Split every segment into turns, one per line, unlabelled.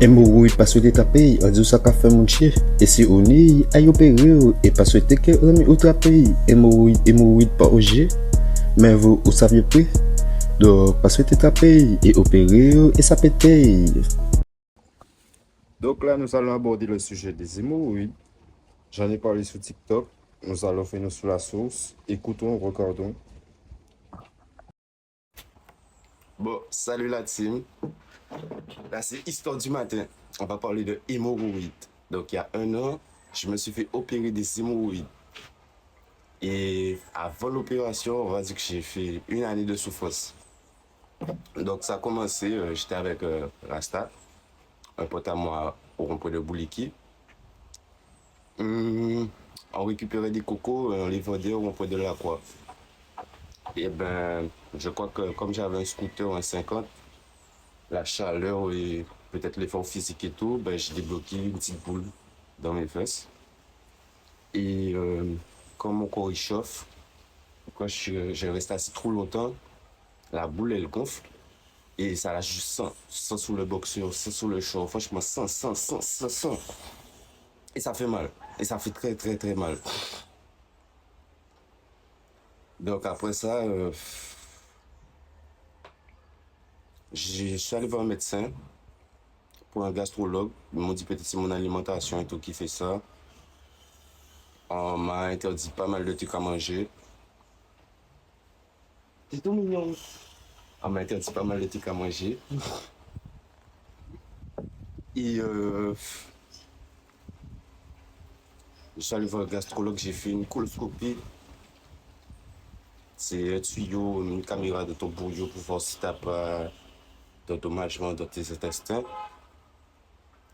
Hémorroïde pas souhaité taper, on dit ça qu'a fait mon chien. Et si on y a opéré, et pas souhaité que remis au tapé. Hémorroïde pas au G, mais vous saviez plus. Donc pas souhaité taper, et opérer, et ça pétait.
Donc là, nous allons aborder le sujet des hémorroïdes. J'en ai parlé sur TikTok. Nous allons finir sur la source. Écoutons, regardons. Bon, salut la team. Là, c'est Histoire du matin. On va parler de hémorroïdes. Donc, il y a 1 an, je me suis fait opérer des hémorroïdes. Et avant l'opération, on va dire que j'ai fait 1 année de souffrance. Donc, ça a commencé, j'étais avec Rasta, un pote à moi au rond-point de Bouliki. On récupérait des cocos, on les vendait au rond-point de la Croix. Et ben, je crois que comme j'avais un scooter en 50, la chaleur et peut-être l'effort physique et tout, ben, j'ai débloqué une petite boule dans mes fesses. Et quand mon corps il chauffe, quand je reste assis trop longtemps, la boule elle gonfle et ça lâche du sang sous le boxeur, sang sous le short, franchement sang. Et ça fait mal, et ça fait très très très mal. Donc après ça, je suis allé voir un médecin pour un gastrologue. Ils m'ont dit peut-être c'est mon alimentation et tout qui fait ça. On m'a interdit pas mal de trucs à manger. C'est tout mignon. On m'a interdit pas mal de trucs à manger. Et je suis allé voir le gastrologue, j'ai fait une coloscopie. C'est un tuyau, une caméra de ton bourreau pour voir si t'as pas d'endommagement dans tes intestins.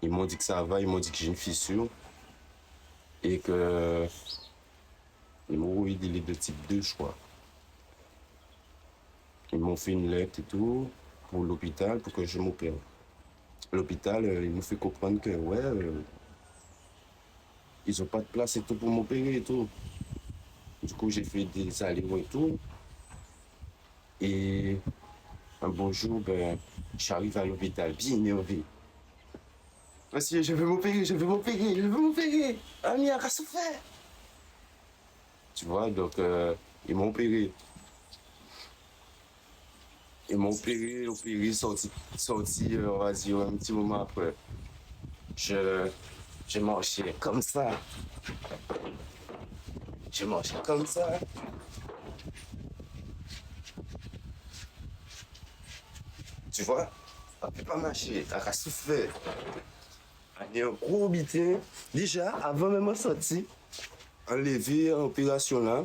Ils m'ont dit que ça va, ils m'ont dit que j'ai une fissure et que l'hémorroïde il est de type 2, je crois. Ils m'ont fait une lettre et tout pour l'hôpital pour que je m'opère. L'hôpital, ils m'ont fait comprendre que ouais, ils ont pas de place et tout pour m'opérer et tout. Du coup, j'ai fait des allers et tout. Et un beau jour, ben, j'arrive à l'hôpital, bien énervé. Monsieur, je veux m'opérer. Ami, qu'est-ce que tu fais? Tu vois, donc, ils m'ont opéré. Ils m'ont opéré, sorti, on va dire, un petit moment après. Je marchais comme ça. Je marchais comme ça. Tu vois, on peut pas marcher, t'as qu'à souffler. Il y a un gros bitin. Déjà, avant même de sortir, enlevé en opération là,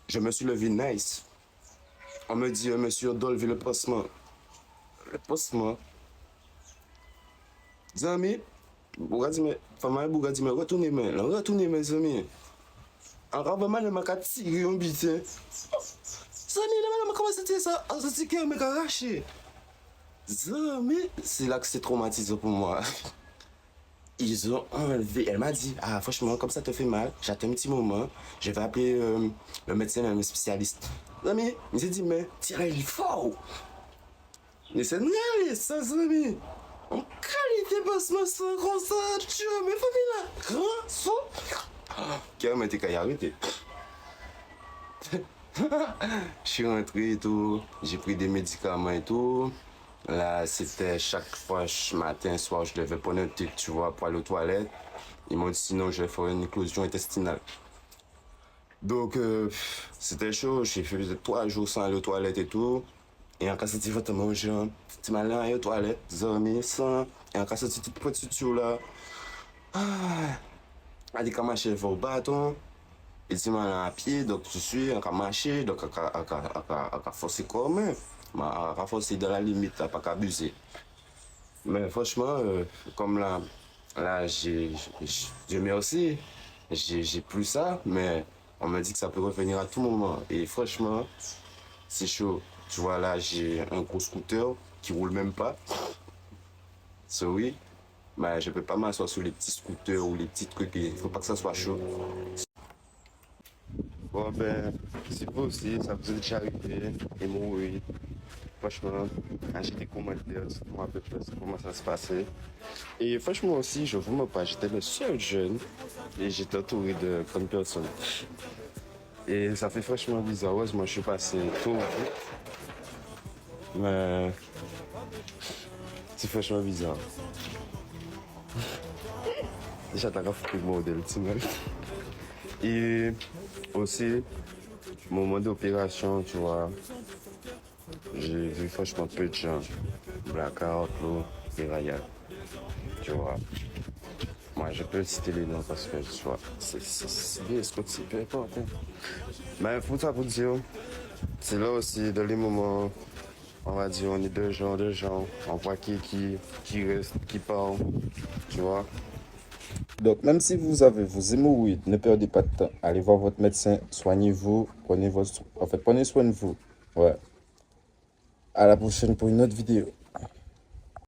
je me suis levé nice. On me dit, monsieur, on doit lever le pansement. Le pansement. Zami, Bouga dit, retournez mes amis. En rabama, il m'a tiré un bitin. Zami, il m'a commencé à dire ça. On se dit qu'il m'a arraché. Zami, c'est là que c'est traumatisant pour moi. Ils ont enlevé. Elle m'a dit, ah, franchement, comme ça te fait mal, j'attends un petit moment, je vais appeler le médecin, un spécialiste. Zami, il s'est dit, mais tirez il fort. Mais c'est rien, ça, Zami. En qualité, passe moi ça, comme ça, tu vois, mais famille là, grand, saut. Carrément, t'es qu'à y arrêter. Je suis rentré et tout, j'ai pris des médicaments et tout. Là, c'était chaque fois, matin, soir, je devais prendre un truc, tu vois, pour aller aux toilettes. Ils m'ont dit sinon, je vais faire une éclosion intestinale. Donc, c'était chaud. J'ai fait 3 jours sans aller aux toilettes et tout. Et en cas, c'était vraiment genre, tu m'as allé aux toilettes, dormi, sans. Et en cas, c'était tout petit tout là. Ah, a dit qu'à marcher, il faut au bâton. Et tu m'as allé à pied, donc je suis en train de marcher, donc à forcer quand même. À forcer dans la limite, pas qu'à abuser. Mais franchement, comme là Dieu merci, j'ai plus ça, mais on m'a dit que ça peut revenir à tout moment. Et franchement, c'est chaud. Tu vois, là, j'ai un gros scooter qui roule même pas. So oui, mais je peux pas m'asseoir sur les petits scooters ou les petits trucs. Il faut pas que ça soit chaud. Bon, ben, si vous aussi, ça vous est déjà arrivé, hémorroïdes, franchement, achetez des commentaires, dites-moi à peu près comment ça se passait. Et franchement aussi, je vous mens pas, j'étais le seul jeune et j'étais entouré de bonnes personnes. Et ça fait franchement bizarre. Heureusement, je suis passé tôt vite. Mais c'est franchement bizarre. Déjà, t'as fait le modèle, tu vois. Et aussi, moment d'opération, tu vois, j'ai vu franchement peu de gens. Blackout, l'eau, déraillage, tu vois. Moi, je peux citer les noms parce que, tu vois, c'est bien ce que c'est peu importe. Mais pour ça, pour dire, c'est là aussi, dans les moments, on va dire, on est deux gens, on voit qui reste, qui parle, tu vois.
Donc, même si vous avez vos hémorroïdes, ne perdez pas de temps. Allez voir votre médecin, soignez-vous, prenez soin de vous. Ouais. À la prochaine pour une autre vidéo.